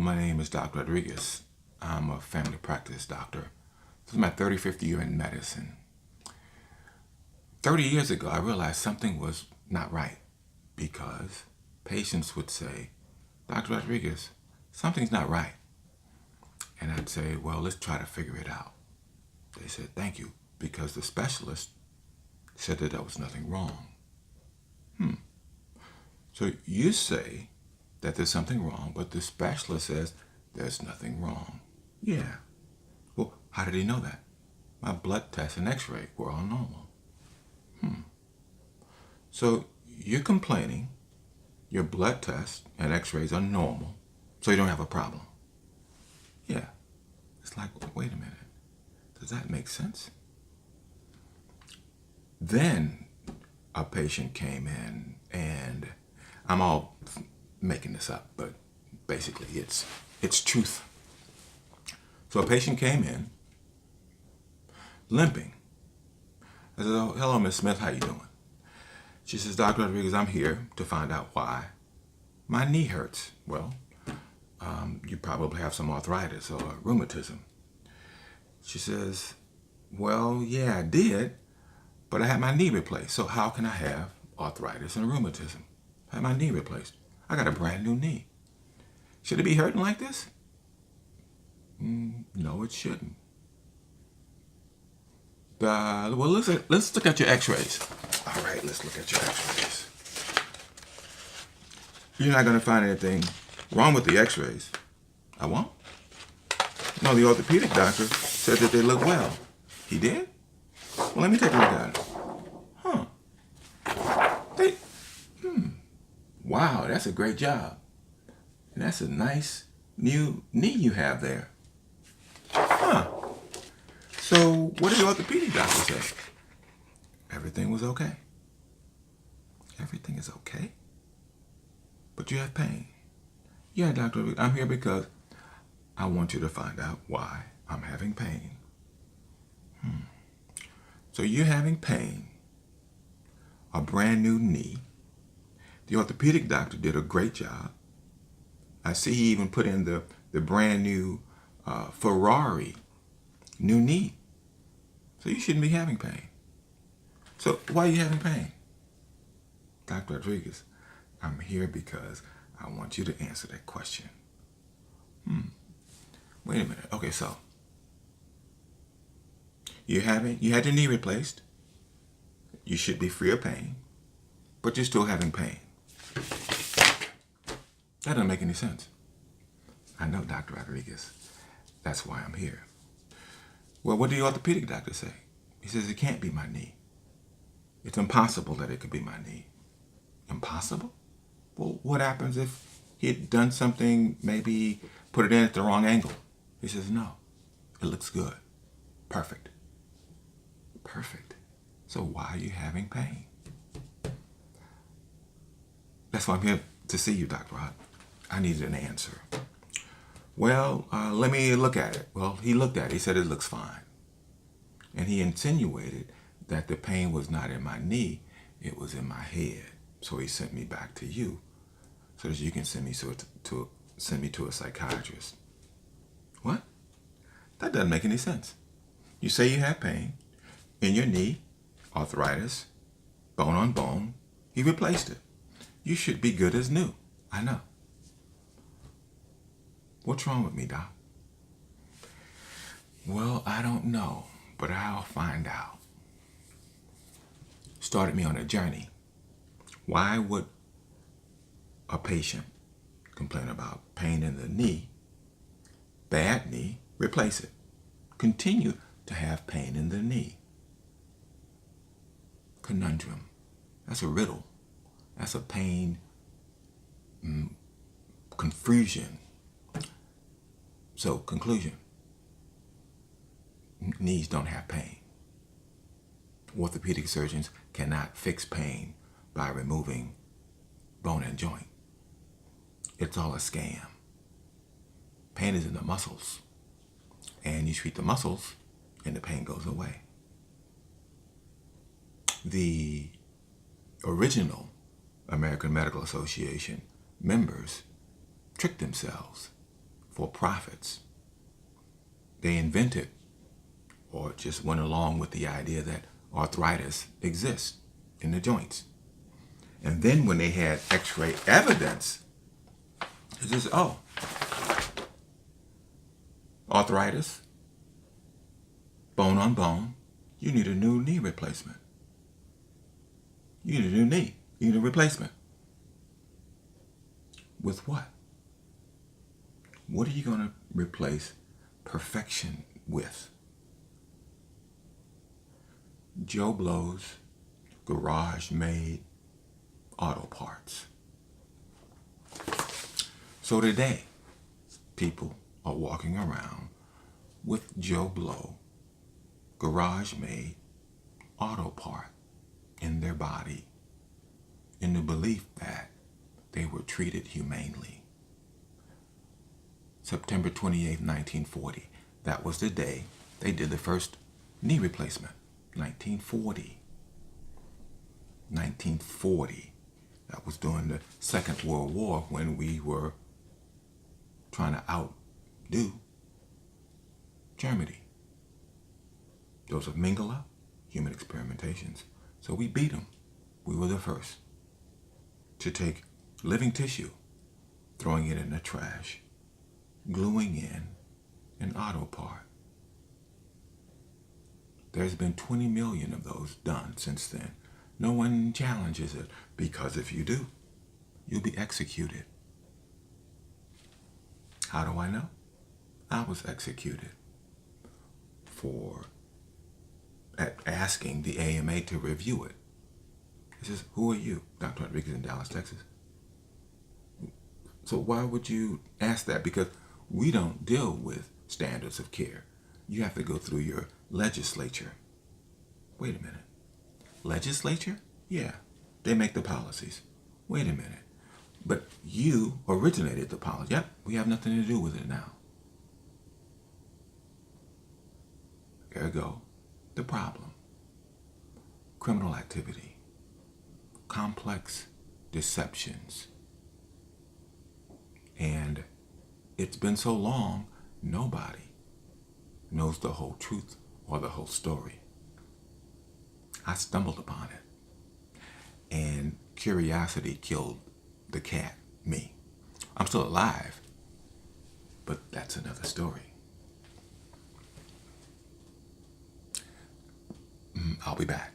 My name is Dr. Rodriguez. I'm a family practice doctor. This is my 35th year in medicine. 30 years ago, I realized something was not right because patients would say, Dr. Rodriguez, something's not right. And I'd say, well, let's try to figure it out. They said, thank you, because the specialist said that there was nothing wrong. So you say that there's something wrong, but the specialist says there's nothing wrong. Yeah. Well, how did he know that? My blood test and x-ray were all normal. So you're complaining your blood tests and x-rays are normal, so you don't have a problem. Yeah. It's like, wait a minute. Does that make sense? Then a patient came in, and I'm all making this up, but basically it's truth. So a patient came in limping. I said, oh, hello, Miss Smith, how you doing? She says, Dr. Rodriguez, I'm here to find out why my knee hurts. Well, you probably have some arthritis or rheumatism. She says, well, yeah, I did, but I had my knee replaced. So how can I have arthritis and rheumatism? I had my knee replaced. I got a brand new knee. Should it be hurting like this? No, it shouldn't. Well, let's look at your x-rays. All right, let's look at your x-rays. You're not going to find anything wrong with the x-rays. I won't. No, the orthopedic doctor said that they look well. He did? Well, let me take a look at it. Wow, that's a great job. And that's a nice new knee you have there. So what did the orthopedic doctor say? Everything was okay. Everything is okay? But you have pain. Yeah, doctor, I'm here because I want you to find out why I'm having pain. So you're having pain, a brand new knee. The orthopedic doctor did a great job. I see he even put in the brand new Ferrari new knee. So you shouldn't be having pain. So why are you having pain? Dr. Rodriguez, I'm here because I want you to answer that question. Wait a minute. Okay, so you had your knee replaced. You should be free of pain, but you're still having pain. That doesn't make any sense. I know, Dr. Rodriguez. That's why I'm here. Well, what did the orthopedic doctor say? He says it can't be my knee. It's impossible that it could be my knee. Impossible? Well, what happens if he had done something, maybe put it in at the wrong angle? He says, no, it looks good. Perfect. Perfect. So why are you having pain? That's why I'm here to see you, Dr. Rod. I needed an answer. Well, let me look at it. Well, he looked at it. He said it looks fine. And he insinuated that the pain was not in my knee, it was in my head. So he sent me back to you so that you can send me to a psychiatrist. What? That doesn't make any sense. You say you have pain in your knee, arthritis, bone on bone. He replaced it. You should be good as new. I know. What's wrong with me, Doc? Well, I don't know, but I'll find out. Started me on a journey. Why would a patient complain about pain in the knee, bad knee, replace it? Continue to have pain in the knee. Conundrum. That's a riddle. That's a pain confusion. So, conclusion. Knees don't have pain. Orthopedic surgeons cannot fix pain by removing bone and joint. It's all a scam. Pain is in the muscles. And you treat the muscles and the pain goes away. The original American Medical Association members tricked themselves for profits. They invented or just went along with the idea that arthritis exists in the joints. And then when they had x-ray evidence, it says, oh, arthritis, bone on bone, you need a new knee replacement. You need a new knee. You need a replacement. With what? What are you going to replace perfection with? Joe Blow's garage-made auto parts. So today, people are walking around with Joe Blow garage-made auto part in their body in the belief that they were treated humanely. September 28, 1940, that was the day they did the first knee replacement. 1940. 1940. That was during the Second World War when we were trying to outdo Germany. Joseph Mengele, human experimentations. So we beat them. We were the first to take living tissue, throwing it in the trash, gluing in an auto part. There's been 20 million of those done since then. No one challenges it, because if you do, you'll be executed. How do I know? I was executed for asking the AMA to review it. It says, who are you? Dr. Rodriguez in Dallas, Texas. So why would you ask that? Because we don't deal with standards of care. You have to go through your legislature. Wait a minute. Legislature? Yeah, they make the policies. Wait a minute. But you originated the policy. Yep, we have nothing to do with it now. Ergo, the problem. Criminal activity. Complex deceptions. And it's been so long, nobody knows the whole truth or the whole story. I stumbled upon it. And curiosity killed the cat, me. I'm still alive, but that's another story. I'll be back.